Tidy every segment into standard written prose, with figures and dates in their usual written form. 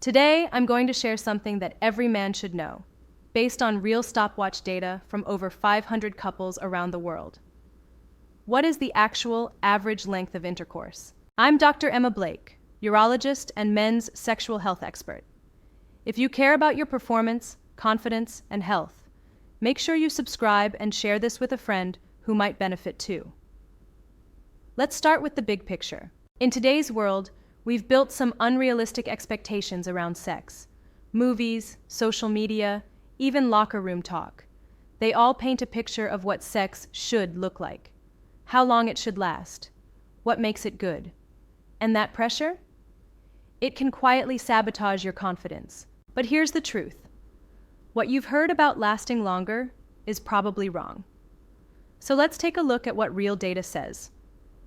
Today, I'm going to share something that every man should know, based on real stopwatch data from over 500 couples around the world. What is the actual average length of intercourse? I'm Dr. Emma Blake, urologist and men's sexual health expert. If you care about your performance, confidence, and health, make sure you subscribe and share this with a friend who might benefit too. Let's start with the big picture. In today's world, we've built some unrealistic expectations around sex. Movies, social media, even locker room talk. They all paint a picture of what sex should look like, how long it should last, what makes it good. And that pressure? It can quietly sabotage your confidence. But here's the truth. What you've heard about lasting longer is probably wrong. So let's take a look at what real data says.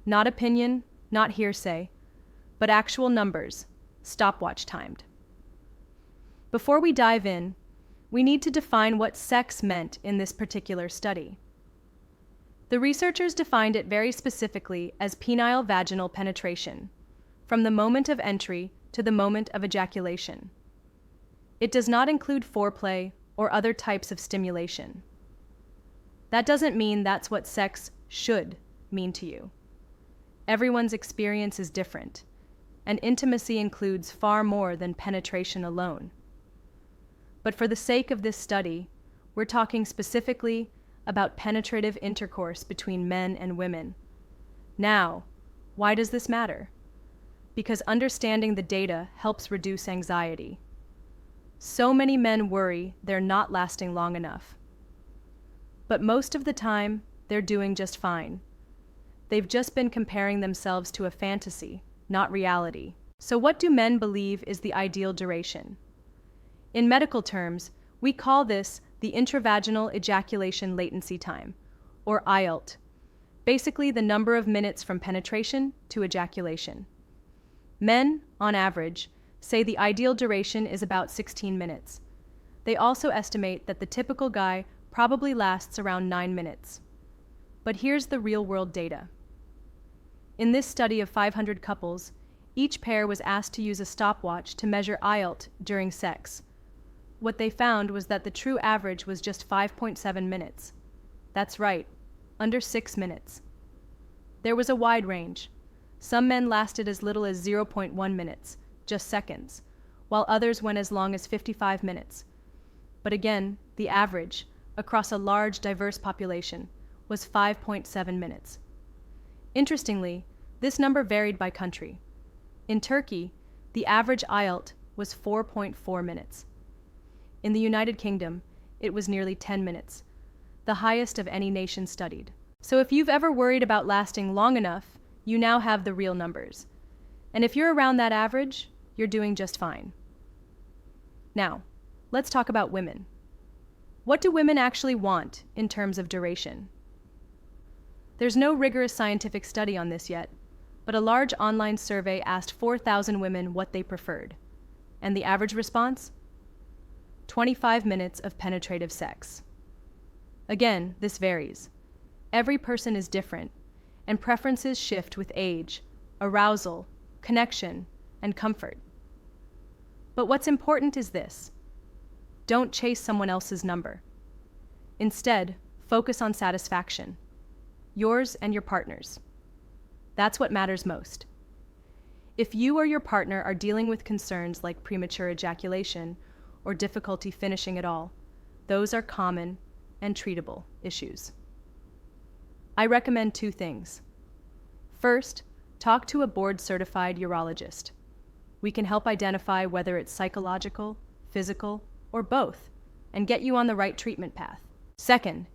Not opinion, not hearsay, but actual numbers, stopwatch timed. Before we dive in, we need to define what sex meant in this particular study. The researchers defined it very specifically as penile vaginal penetration, from the moment of entry to the moment of ejaculation. It does not include foreplay or other types of stimulation. That doesn't mean that's what sex should mean to you. Everyone's experience is different, and intimacy includes far more than penetration alone. But for the sake of this study, we're talking specifically about penetrative intercourse between men and women. Now, why does this matter? Because understanding the data helps reduce anxiety. So many men worry they're not lasting long enough. But most of the time, they're doing just fine. They've just been comparing themselves to a fantasy, not reality. So what do men believe is the ideal duration? In medical terms, we call this the intravaginal ejaculation latency time, or IELT, basically the number of minutes from penetration to ejaculation. Men, on average, say the ideal duration is about 16 minutes. They also estimate that the typical guy probably lasts around 9 minutes. But here's the real-world data. In this study of 500 couples, each pair was asked to use a stopwatch to measure IELT during sex. What they found was that the true average was just 5.7 minutes. That's right, under 6 minutes. There was a wide range. Some men lasted as little as 0.1 minutes, just seconds, while others went as long as 55 minutes. But again, the average, across a large, diverse population, was 5.7 minutes. Interestingly, this number varied by country. In Turkey, the average IELT was 4.4 minutes. In the United Kingdom, it was nearly 10 minutes, the highest of any nation studied. So if you've ever worried about lasting long enough, you now have the real numbers. And if you're around that average, you're doing just fine. Now, let's talk about women. What do women actually want in terms of duration? There's no rigorous scientific study on this yet, but a large online survey asked 4,000 women what they preferred. And the average response? 25 minutes of penetrative sex. Again, this varies. Every person is different, and preferences shift with age, arousal, connection, and comfort. But what's important is this. Don't chase someone else's number. Instead, focus on satisfaction. Yours and your partner's. That's what matters most. If you or your partner are dealing with concerns like premature ejaculation or difficulty finishing at all, those are common and treatable issues. I recommend 2 things. First, talk to a board-certified urologist. We can help identify whether it's psychological, physical, or both, and get you on the right treatment path. Second,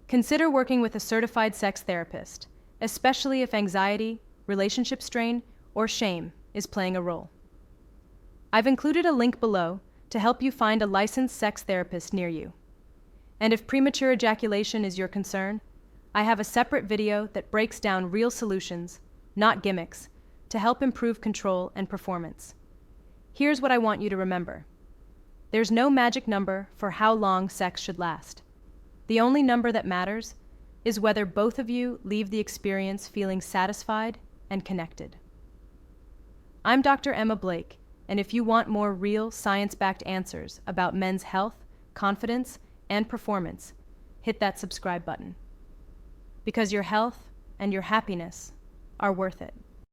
consider working with a certified sex therapist, especially if anxiety, relationship strain, or shame is playing a role. I've included a link below to help you find a licensed sex therapist near you. And if premature ejaculation is your concern, I have a separate video that breaks down real solutions, not gimmicks, to help improve control and performance. Here's what I want you to remember. There's no magic number for how long sex should last. The only number that matters is whether both of you leave the experience feeling satisfied and connected. I'm Dr. Emma Blake, And if you want more real, science-backed answers about men's health, confidence, and performance, hit that subscribe button. Because your health and your happiness are worth it.